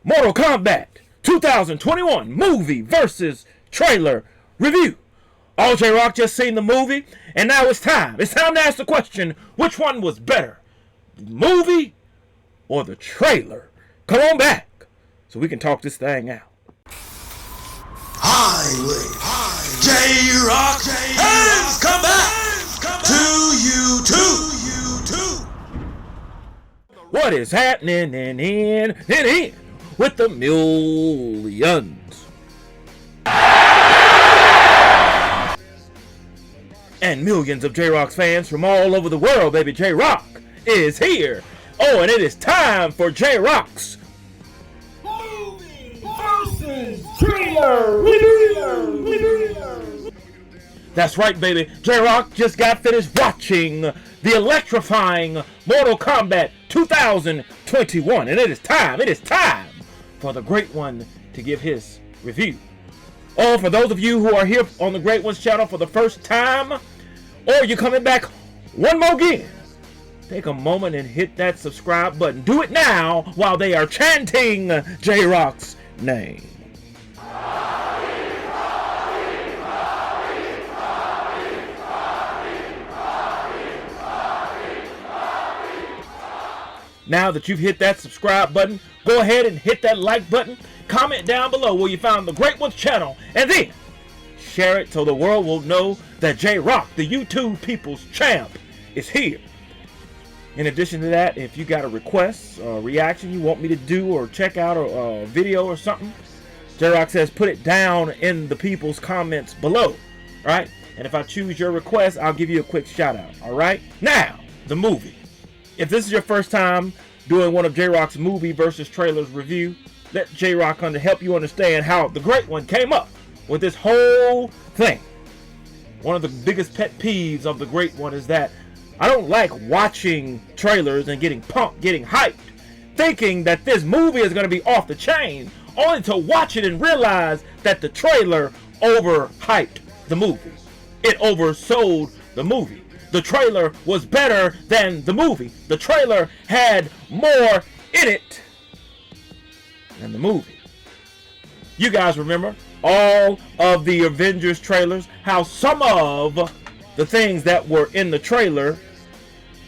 Mortal Kombat 2021 movie versus trailer review. All J-Rocc just seen the movie, and now it's time. It's time to ask the question, which one was better? The movie or the trailer? Come on back so we can talk this thing out. J-Rocc has come back to YouTube. What is happening in with the millions and millions of J-Rocc fans from all over the world? Baby, J-Rocc is here. Oh, and it is time for J-Rocc's movie versus trailer review. That's right, baby. J-Rocc just got finished watching the electrifying Mortal Kombat 2021, and it is time for the Great One to give his review. Oh, for those of you who are here on the Great One's channel for the first time, or you're coming back one more again, take a moment and hit that subscribe button. Do it now while they are chanting J-Rocc's name. Now that you've hit that subscribe button, go ahead and hit that like button. Comment down below where you found the Great One's channel, and then share it so the world will know that J-Rocc, the YouTube people's champ, is here. In addition to that, if you got a request or reaction you want me to do or check out a video or something, J-Rocc says put it down in the people's comments below, right? And if I choose your request, I'll give you a quick shout out, all right? Now, the movie. If this is your first time doing one of J-Rocc's movie versus trailers review, let J-Rocc help you understand how the Great One came up with this whole thing. One of the biggest pet peeves of the Great One is that I don't like watching trailers and getting pumped, getting hyped, thinking that this movie is going to be off the chain, only to watch it and realize that the trailer overhyped the movie. It oversold the movie. The trailer was better than the movie. The trailer had more in it than the movie. You guys remember all of the Avengers trailers, how some of the things that were in the trailer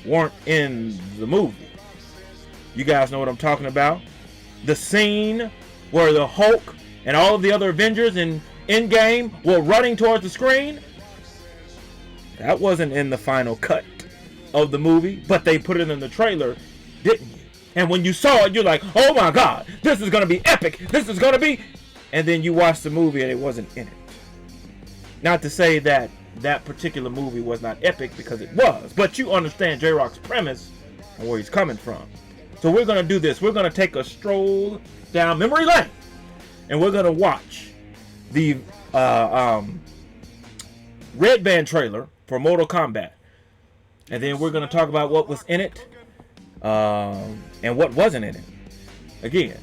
weren't in the movie. You guys know what I'm talking about. The scene where the Hulk and all of the other Avengers in Endgame were running towards the screen, that wasn't in the final cut of the movie, but they put it in the trailer, didn't you? And when you saw it, you're like, oh my God, this is going to be epic. This is going to be... And then you watched the movie and it wasn't in it. Not to say that that particular movie was not epic, because it was. But you understand J-Rocc's premise and where he's coming from. So we're going to do this. We're going to take a stroll down memory lane. And we're going to watch the Red Band trailer for Mortal Kombat, and then we're going to talk about what was in it and what wasn't in it. Again,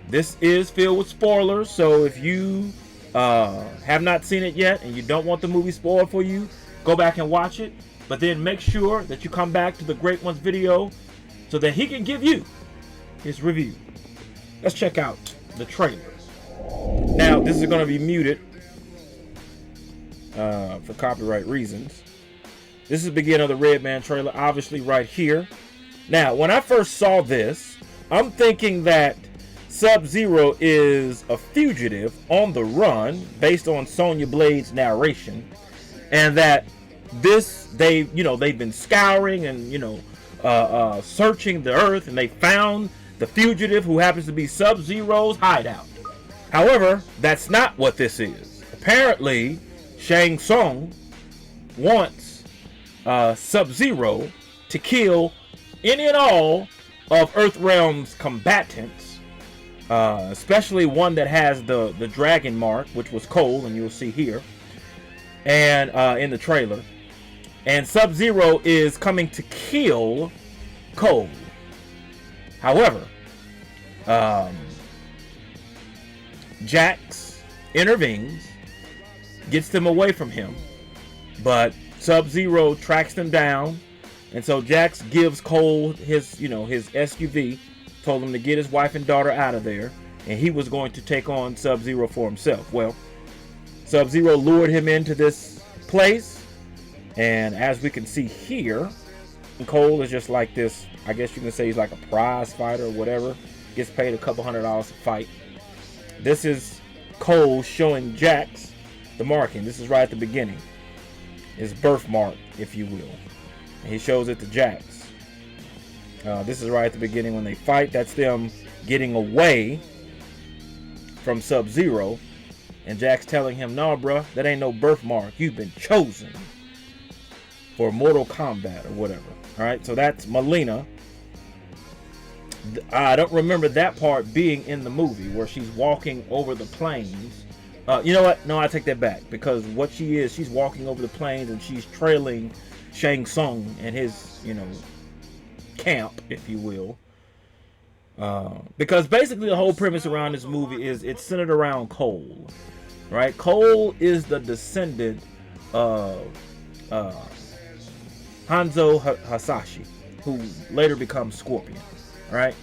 this is filled with spoilers, so if you have not seen it yet and you don't want the movie spoiled for you, go back and watch it, but then make sure that you come back to the Great One's video so that he can give you his review. Let's check out the trailer. Now, this is going to be muted for copyright reasons. This is the beginning of the Red Band trailer, obviously right here. Now, when I first saw this, I'm thinking that Sub-Zero is a fugitive on the run based on Sonya Blade's narration, and that they've been scouring and searching the earth, and they found the fugitive who happens to be Sub-Zero's hideout. However, that's not what this is. Apparently, Shang Tsung wants Sub-Zero to kill any and all of Earthrealm's combatants, especially one that has the dragon mark, which was Cole, and you'll see here, and in the trailer. And Sub-Zero is coming to kill Cole. However, Jax intervenes, gets them away from him, but Sub-Zero tracks them down, and so Jax gives Cole his SUV, told him to get his wife and daughter out of there, and he was going to take on Sub-Zero for himself. Well, Sub-Zero lured him into this place, and as we can see here, Cole is just like this, I guess you can say he's like a prize fighter or whatever. Gets paid a couple $100s to fight. This is Cole showing Jax the marking. This is right at the beginning. His birthmark, if you will. And he shows it to Jax. This is right at the beginning when they fight. That's them getting away from Sub-Zero. And Jax telling him, "No, bruh, that ain't no birthmark. You've been chosen for Mortal Kombat," or whatever. Alright, so that's Mileena. I don't remember that part being in the movie where she's walking over the plains. You know what? No, I take that back. Because what she is, she's walking over the plains and she's trailing Shang Tsung and his, camp, if you will. Because basically the whole premise around this movie is it's centered around Cole. Right? Cole is the descendant of Hanzo Hasashi, who later becomes Scorpion. Right?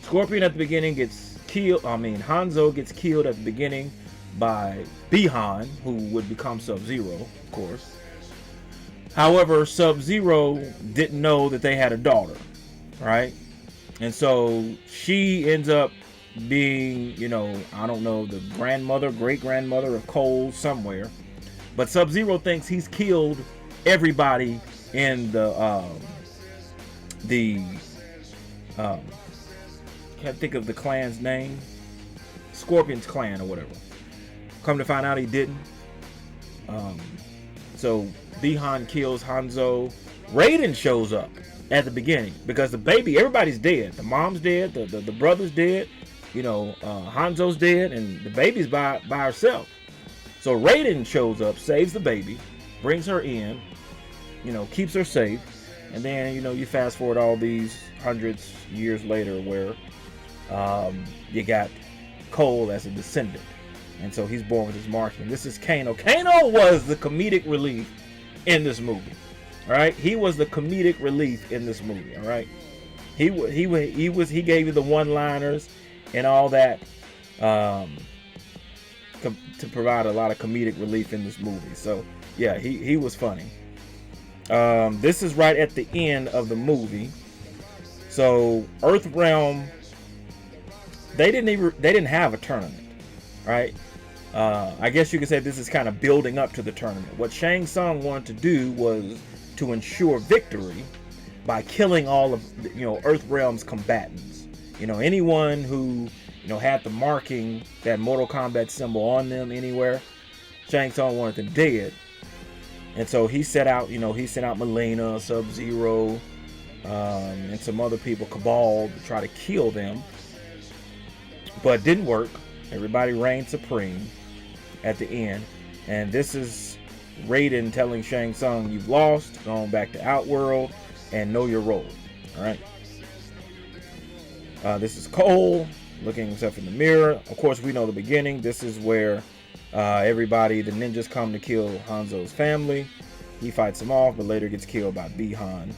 Scorpion at the beginning gets killed. Hanzo gets killed at the beginning by Bi-Han, who would become Sub-Zero, of course. However, Sub-Zero didn't know that they had a daughter. Right? And so she ends up being, I don't know, the grandmother, great-grandmother of Cole somewhere. But Sub-Zero thinks he's killed everybody in can't think of the clan's name. Scorpion's clan or whatever. Come to find out he didn't. So Bi-Han kills Hanzo. Raiden shows up at the beginning because the baby, everybody's dead. The mom's dead, the brother's dead, Hanzo's dead, and the baby's by herself. So Raiden shows up, saves the baby, brings her in, keeps her safe, and then you fast forward all these hundreds years later where you got Cole as a descendant, and so he's born with his marking. This is Kano. Kano was the comedic relief in this movie. All right, he was the comedic relief in this movie. All right, he gave you the one-liners and all that to provide a lot of comedic relief in this movie. So yeah, he was funny. This is right at the end of the movie. So Earthrealm, they didn't have a tournament, right? I guess you could say this is kind of building up to the tournament. What Shang Tsung wanted to do was to ensure victory by killing all of Earthrealm's combatants. Anyone who had the marking, that Mortal Kombat symbol on them anywhere, Shang Tsung wanted them dead. And so he sent out Mileena, Sub-Zero, and some other people, Cabal, to try to kill them. But didn't work. Everybody reigned supreme at the end. And this is Raiden telling Shang Tsung, "You've lost, going back to Outworld, and know your role." Alright. This is Cole looking himself in the mirror. Of course, we know the beginning. This is where the ninjas come to kill Hanzo's family. He fights them off, but later gets killed by Bi-Han,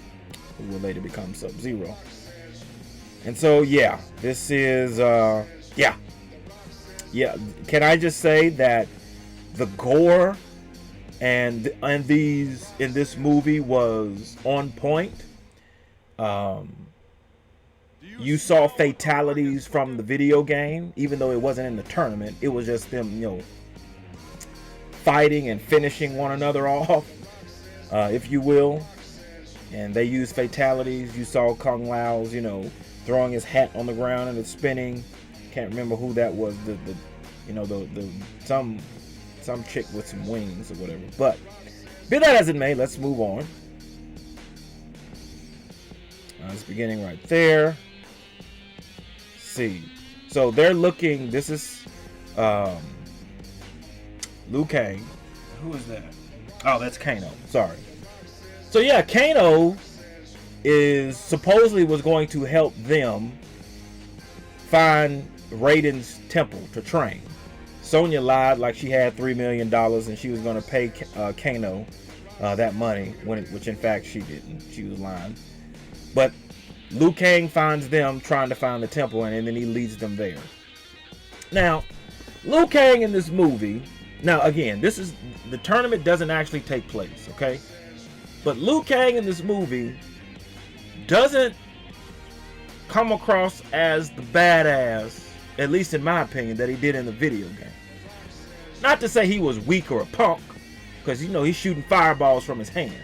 who will later become Sub-Zero. And so, yeah, this is, can I just say that the gore and in this movie was on point. You saw fatalities from the video game, even though it wasn't in the tournament. It was just them, fighting and finishing one another off, if you will. And they used fatalities. You saw Kung Lao's, throwing his hat on the ground and it's spinning. Can't remember who that was. Some chick with some wings or whatever. But be that as it may, let's move on. It's beginning right there. See, so they're looking. This is Liu Kang. Who is that? Oh, that's Kano. Sorry. So yeah, Kano is supposedly was going to help them find Raiden's temple to train. Sonya lied like she had $3 million and she was going to pay Kano that money, which in fact she didn't. She was lying. But Liu Kang finds them trying to find the temple, and then he leads them there. Now, Liu Kang in this movie, now again, this is, the tournament doesn't actually take place, okay? But Liu Kang in this movie doesn't come across as the badass, at least in my opinion, that he did in the video game. Not to say he was weak or a punk, because, you know, he's shooting fireballs from his hands.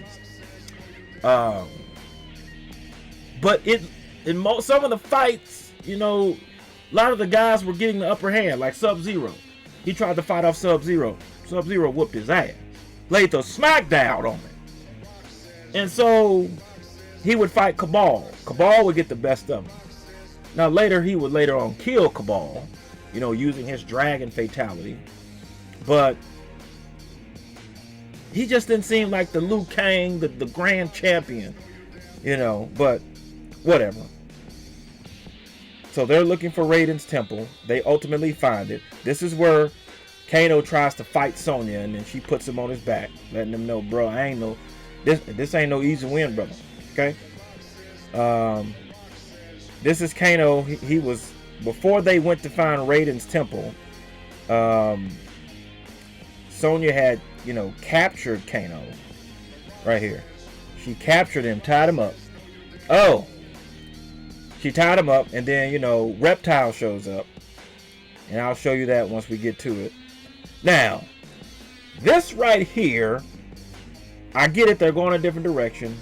But in some of the fights, you know, a lot of the guys were getting the upper hand, like Sub-Zero. He tried to fight off Sub-Zero. Sub-Zero whooped his ass. Laid the smackdown on him. And so he would fight Cabal. Cabal would get the best of him. Now later, he would later on kill Cabal, you know, using his dragon fatality. But he just didn't seem like the Liu Kang, the grand champion, you know, but whatever. So they're looking for Raiden's temple. They ultimately find it. This is where Kano tries to fight Sonya, and then she puts him on his back, letting him know, bro, I ain't no, this ain't no easy win, brother. Okay. This is Kano. He was, before they went to find Raiden's temple, Sonya had, you know, captured Kano right here. She captured him, tied him up. Oh, she tied him up, and then, you know, Reptile shows up, and I'll show you that once we get to it. Now, this right here, I get it, they're going a different direction,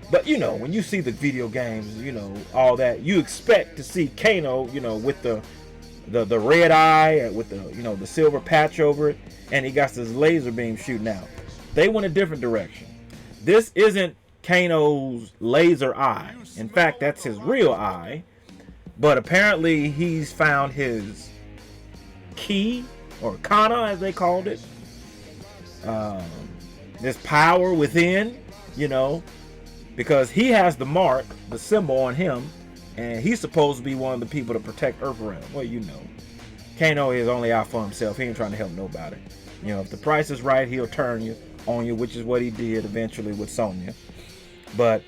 but, you know, when you see the video games, you know, all that, you expect to see Kano, you know, with the red eye, with the, you know, the silver patch over it, and he got this laser beam shooting out. They went a different direction. This isn't Kano's laser eye. In fact, that's his real eye. But apparently he's found his key, or kano as they called it. This power within, you know, because he has the mark, the symbol on him, and he's supposed to be one of the people to protect Earthrealm. Well, you know, Kano is only out for himself. He ain't trying to help nobody. You know, if the price is right, he'll turn on you, which is what he did eventually with Sonya. But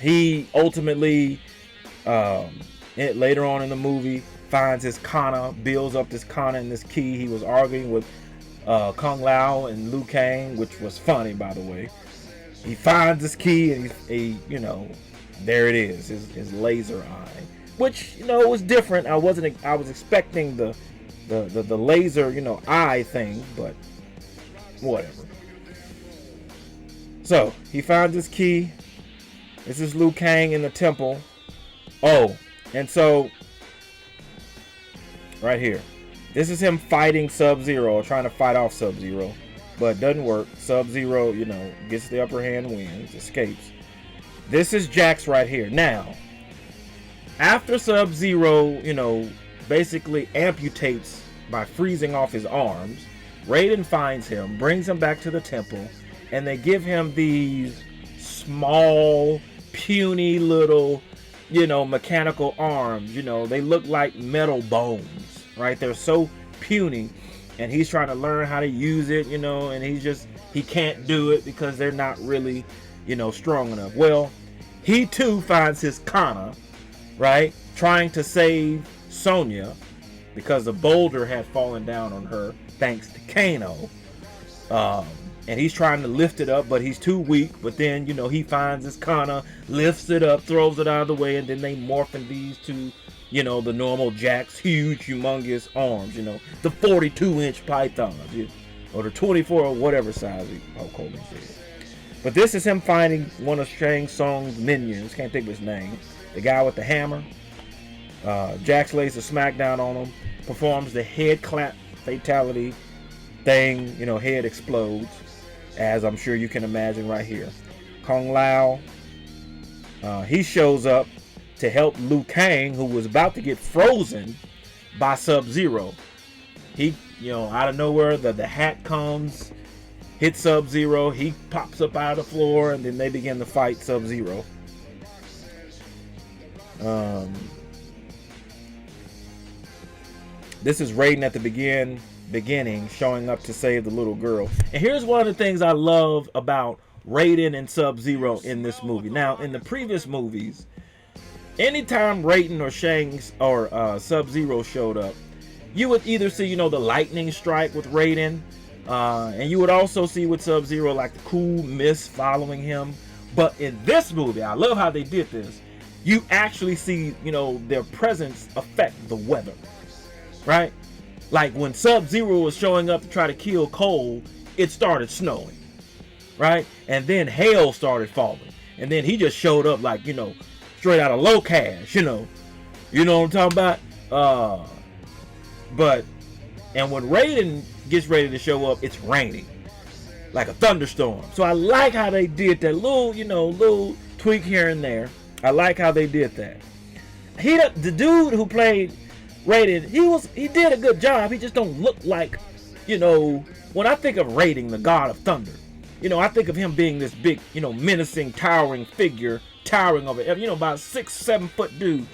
he ultimately, later on in the movie, finds his kana, builds up this kana and this key. He was arguing with Kung Lao and Liu Kang, which was funny, by the way. He finds this key, and you know, there it is, his laser eye, which, you know, was different. I was expecting the laser, you know, eye thing, but whatever. So he finds his key. This is Liu Kang in the temple. Oh, and so right here, this is him fighting Sub-Zero, trying to fight off Sub-Zero, but doesn't work. Sub-Zero, you know, gets the upper hand, wins, escapes. This is Jax right here. Now, after Sub-Zero, you know, basically amputates by freezing off his arms, Raiden finds him, brings him back to the temple, and they give him these small, puny little, you know, mechanical arms. You know, they look like metal bones, right? They're so puny, and he's trying to learn how to use it, you know, and he can't do it because they're not really, you know, strong enough. Well, he too finds his kana, right? Trying to save Sonya because a boulder had fallen down on her thanks to Kano. And he's trying to lift it up, but he's too weak. But then, you know, he finds his kana, lifts it up, throws it out of the way, and then they morph in these two, you know, the normal Jack's huge, humongous arms, you know, the 42-inch pythons, or the 24 or whatever size Hulk Hogan said. But this is him finding one of Shang Tsung's minions. Can't think of his name. The guy with the hammer. Jax lays a smackdown on him, performs the head clap fatality thing, you know, head explodes, as I'm sure you can imagine right here. Kung Lao, he shows up to help Liu Kang, who was about to get frozen by Sub-Zero. He, you know, out of nowhere, the hat comes, hits Sub-Zero, he pops up out of the floor, and then they begin to fight Sub-Zero. This is Raiden at the beginning, showing up to save the little girl. And here's one of the things I love about Raiden and Sub-Zero in this movie. Now, in the previous movies, anytime Raiden or Sub-Zero showed up, you would either see, you know, the lightning strike with Raiden, and you would also see with Sub-Zero like the cool mist following him. But in this movie, I love how they did this. You actually see, you know, their presence affect the weather, right? Like when Sub-Zero was showing up to try to kill Cole, it started snowing, right? And then hail started falling. And then he just showed up like, you know, straight out of low cash, you know what I'm talking about? And when Raiden gets ready to show up, it's raining like a thunderstorm. So I like how they did that little, you know, little tweak here and there. I like how they did that. The dude who played Raiden, he did a good job. He just don't look like, you know, when I think of Raiden, the god of thunder, you know, I think of him being this big, you know, menacing, towering figure, towering over, you know, about 6-7 foot dude.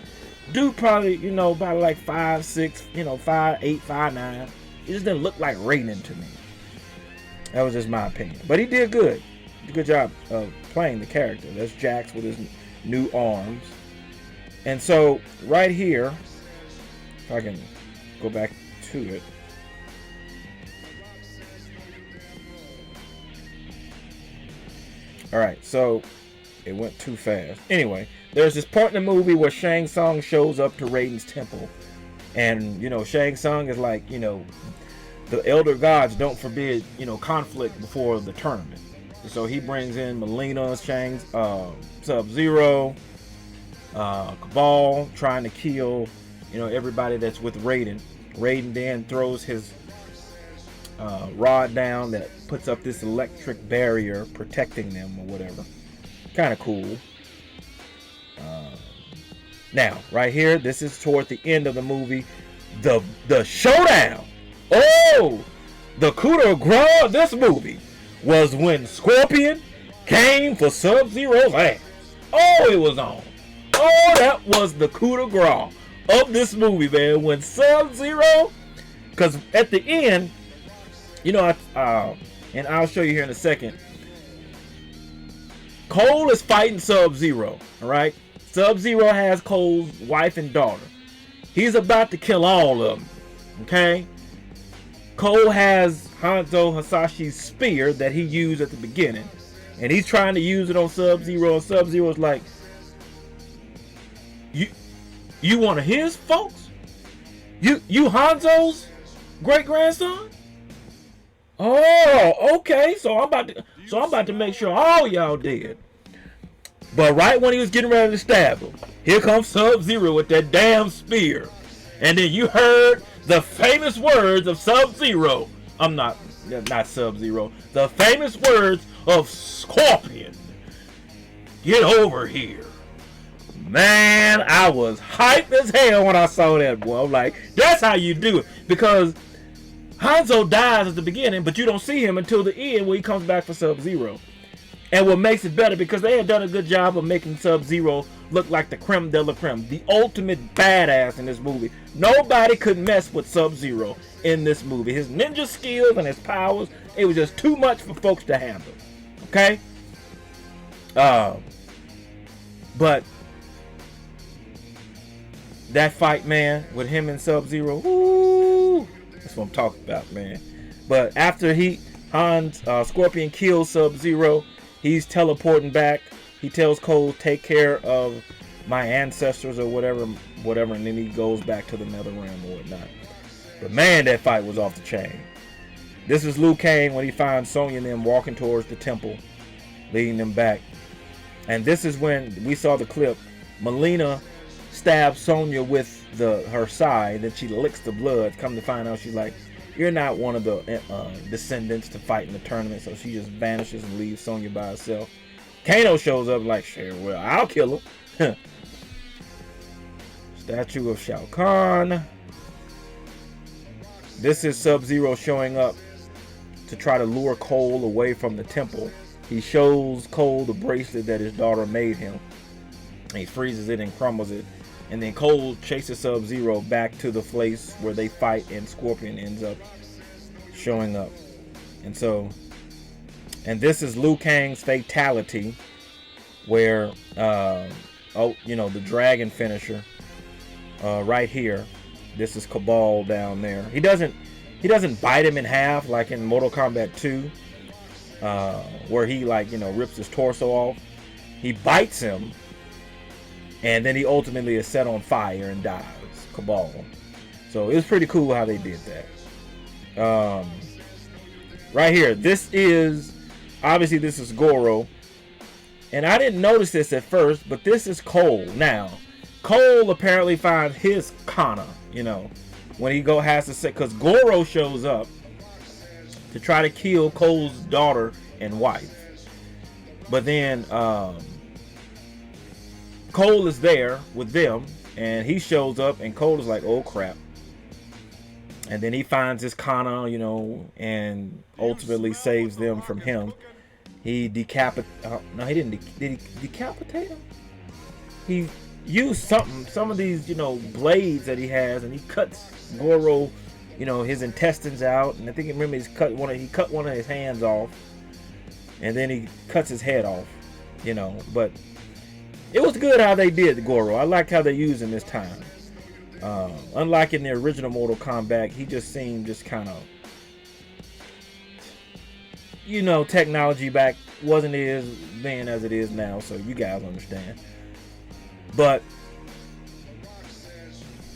Dude probably, you know, about like 5'6", you know, 5'8", 5'9". He just didn't look like Raiden to me. That was just my opinion. But he did good. Did a good job of playing the character. That's Jax with his new arms. And so right here, if I can go back to it. Alright, so it went too fast. Anyway, there's this part in the movie where Shang Tsung shows up to Raiden's temple. And, you know, Shang Tsung is like, you know, the elder gods don't forbid, you know, conflict before the tournament. So he brings in Melina, Shang's, Sub-Zero, Cabal, trying to kill, you know, everybody that's with Raiden. Raiden then throws his rod down that puts up this electric barrier protecting them or whatever. Kind of cool. Now, right here, this is toward the end of the movie. The showdown. Oh, the coup de grace of this movie was when Scorpion came for Sub-Zero's ass. Oh, it was on. Oh, that was the coup de grace of this movie, man. When Sub-Zero, because at the end, you know, and I'll show you here in a second. Cole is fighting Sub-Zero, all right? Sub-Zero has Cole's wife and daughter. He's about to kill all of them, okay? Cole has Hanzo Hasashi's spear that he used at the beginning, and he's trying to use it on Sub-Zero, and Sub-Zero's like, you one of his folks? You Hanzo's great-grandson? Oh, okay. So I'm about to make sure all y'all dead. But right when he was getting ready to stab him, here comes Sub-Zero with that damn spear. And then you heard the famous words of Sub-Zero. Not Sub-Zero. The famous words of Scorpion. Get over here. Man, I was hyped as hell when I saw that, boy. I'm like, that's how you do it. Because Hanzo dies at the beginning, but you don't see him until the end when he comes back for Sub-Zero. And what makes it better, because they had done a good job of making Sub-Zero look like the creme de la creme, the ultimate badass in this movie. Nobody could mess with Sub-Zero in this movie. His ninja skills and his powers, it was just too much for folks to handle. Okay? But that fight, man, with him and Sub-Zero, woo, that's what I'm talking about, man. But after Scorpion kills Sub-Zero, he's teleporting back. He tells Cole, take care of my ancestors or whatever, and then he goes back to the nether realm or whatnot. But man, that fight was off the chain. This is Liu Kang when he finds Sonya and them walking towards the temple, leading them back. And this is when we saw the clip. Melina stabs Sonya with her side, then she licks the blood. Come to find out, she's like, you're not one of the descendants to fight in the tournament. So she just vanishes and leaves Sonya by herself. Kano shows up like, sure, well, I'll kill her. Statue of Shao Kahn. This is Sub-Zero showing up to try to lure Cole away from the temple. He shows Cole the bracelet that his daughter made him. And he freezes it and crumbles it. And then Cole chases Sub-Zero back to the place where they fight, and Scorpion ends up showing up. And this is Liu Kang's fatality, where, the dragon finisher, right here. This is Cabal down there. He doesn't bite him in half like in Mortal Kombat 2, where he, like, you know, rips his torso off. He bites him, and then he ultimately is set on fire and dies. Cabal. So it was pretty cool how they did that. Right here, this is Goro, and I didn't notice this at first, but this is Cole. Now, Cole apparently finds his kano, you know, when he has to say, because Goro shows up to try to kill Cole's daughter and wife, but then Cole is there with them, and he shows up, and Cole is like, oh crap. And then he finds his kano, you know, and ultimately saves them from him. He no, he didn't. Did he decapitate him? He used some of these, you know, blades that he has, and he cuts Goro, you know, his intestines out. And I think, remember, he cut one of his hands off, and then he cuts his head off, you know. But it was good how they did Goro. I liked how they used him this time. Unlike in the original Mortal Kombat, he just seemed just kind of, you know, technology back wasn't as then as it is now, so you guys understand. But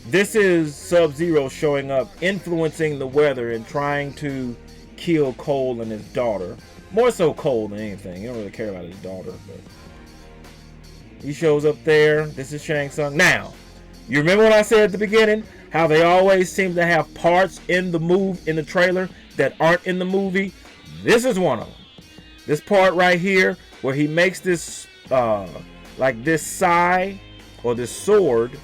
this is Sub-Zero showing up, influencing the weather and trying to kill Cole and his daughter. More so Cole than anything. He don't really care about his daughter, but he shows up there. This is Shang Tsung. Now, you remember what I said at the beginning? How they always seem to have parts in the trailer that aren't in the movie? This is one of them. This part right here, where he makes this, like this sai, or this sword,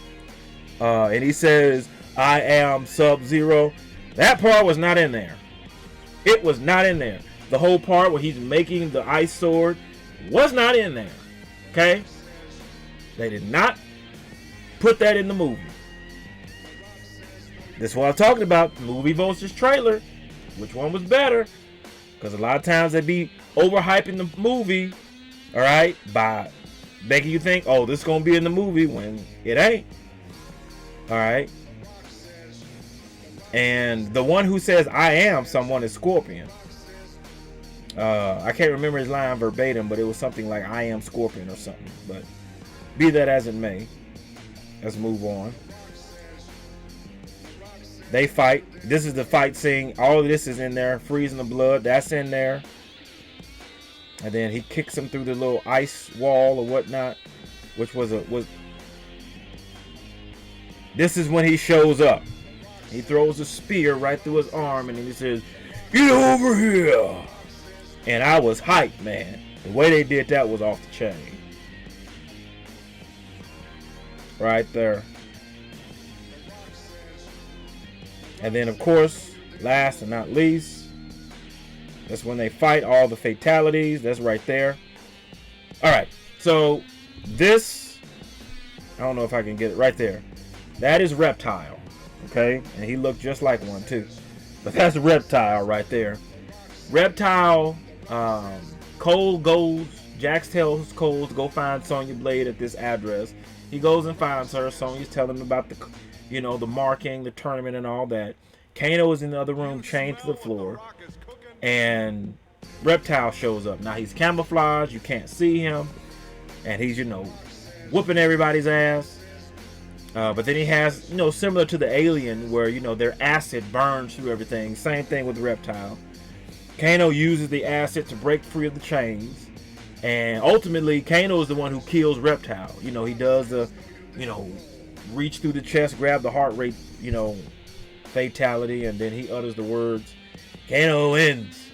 and he says, I am Sub-Zero. That part was not in there. It was not in there. The whole part where he's making the ice sword was not in there. Okay? They did not put that in the movie. This is what I'm talking about. Movie versus trailer. Which one was better? Because a lot of times they be overhyping the movie, alright, by making you think, oh, this is going to be in the movie when it ain't. Alright. And the one who says I am someone is Scorpion. I can't remember his line verbatim, but it was something like I am Scorpion or something. But be that as it may, let's move on. They fight. This is the fight scene. All of this is in there. Freezing the blood. That's in there. And then he kicks him through the little ice wall or whatnot, which was. This is when he shows up. He throws a spear right through his arm, and then he says, "Get over here!" And I was hyped, man. The way they did that was off the chain. Right there. And then, of course, last and not least, that's when they fight all the fatalities. That's right there. Alright, so this, I don't know if I can get it right there. That is Reptile. Okay? And he looked just like one, too. But that's Reptile right there. Reptile, Cole goes, Jax tells Cole to go find Sonya Blade at this address. He goes and finds her. Sonya's telling him about the, you know, the marking, the tournament, and all that. Kano is in the other room, chained to the floor, and Reptile shows up. Now he's camouflaged, you can't see him, and he's, you know, whooping everybody's ass. But then he has, you know, similar to the alien, where, you know, their acid burns through everything. Same thing with Reptile. Kano uses the acid to break free of the chains, and ultimately Kano is the one who kills Reptile. You know, he does the, you know, reach through the chest, grab the heart rate, you know, fatality, and then he utters the words, Kano wins.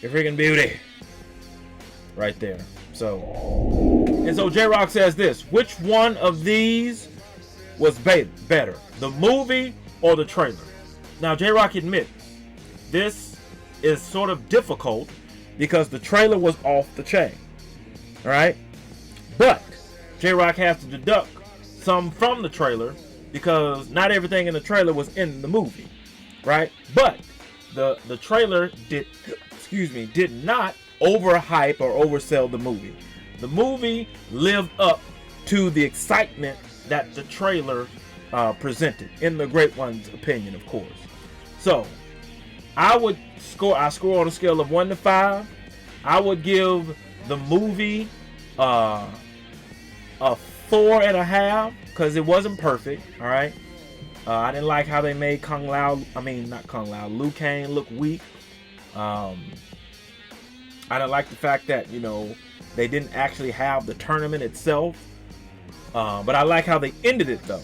Your freaking beauty. Right there. So, and so J-Rocc says this, which one of these was better, the movie or the trailer? Now J-Rocc admits this is sort of difficult because the trailer was off the chain. Alright? But J-Rocc has to deduct some from the trailer because not everything in the trailer was in the movie, right? But the trailer did not overhype or oversell the movie. The movie lived up to the excitement that the trailer presented, in the great one's opinion, of course. So I score on a scale of 1 to 5. I would give the movie a 4.5 because it wasn't perfect. All right. I didn't like how they made Liu Kang look weak. I didn't like the fact that, they didn't actually have the tournament itself. But I like how they ended it, though,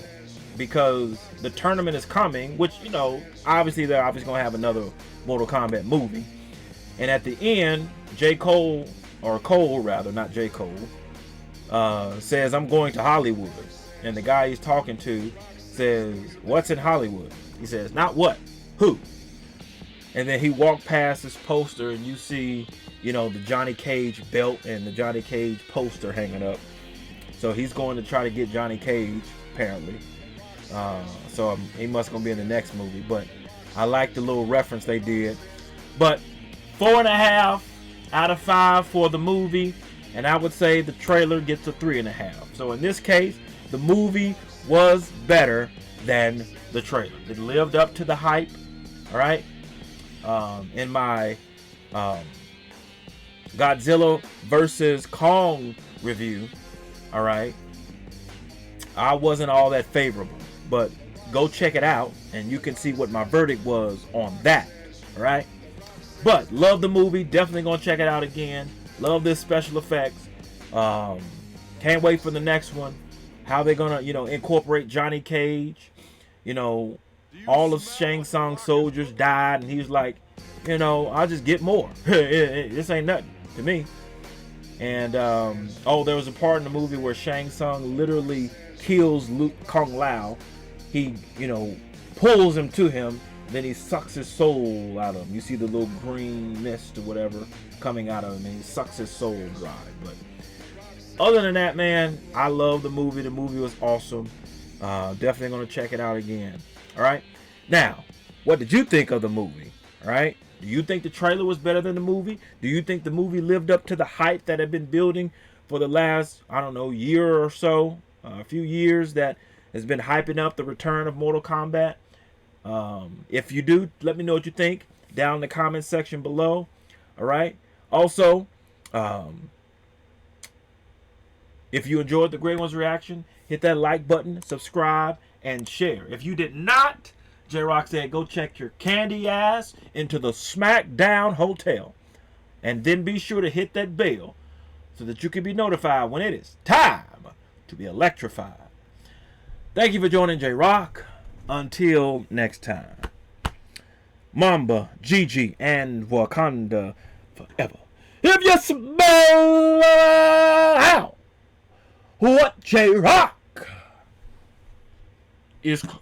because the tournament is coming, which, obviously they're going to have another Mortal Kombat movie. And at the end, Cole, not J. Cole, says, "I'm going to Hollywood." And the guy he's talking to says, "What's in Hollywood?" He says, "Not what, who?" And then he walked past this poster, and you see, the Johnny Cage belt and the Johnny Cage poster hanging up. So he's going to try to get Johnny Cage, apparently. So he must going to be in the next movie. But I like the little reference they did. But 4.5 out of 5 for the movie. And I would say the trailer gets a 3.5. So in this case, the movie was better than the trailer. It lived up to the hype. All right. In my Godzilla versus Kong review, all right, I wasn't all that favorable, but go check it out and you can see what my verdict was on that. All right, but love the movie, definitely gonna check it out again. Love this special effects. Can't wait for the next one. How they're gonna incorporate Johnny Cage. All of Shang Tsung's soldiers died, and he was like, I'll just get more. This ain't nothing to me. And there was a part in the movie where Shang Tsung literally kills Kung Lao. He pulls him to him, then he sucks his soul out of him. You see the little green mist or whatever coming out of him, and he sucks his soul dry. But other than that, man, I love the movie. The movie was awesome. Definitely gonna check it out again. All right. Now, what did you think of the movie? All right. Do you think the trailer was better than the movie? Do you think the movie lived up to the hype that had been building for the last, year or so, a few years, that has been hyping up the return of Mortal Kombat? If you do, let me know what you think down in the comment section below. All right. Also, if you enjoyed the Great One's reaction, hit that like button, subscribe, and share. If you did not, J-Rocc said, go check your candy ass into the Smackdown Hotel. And then be sure to hit that bell so that you can be notified when it is time to be electrified. Thank you for joining J-Rocc. Until next time. Mamba, Gigi, and Wakanda forever. If you smell out what J-Rocc is cooking.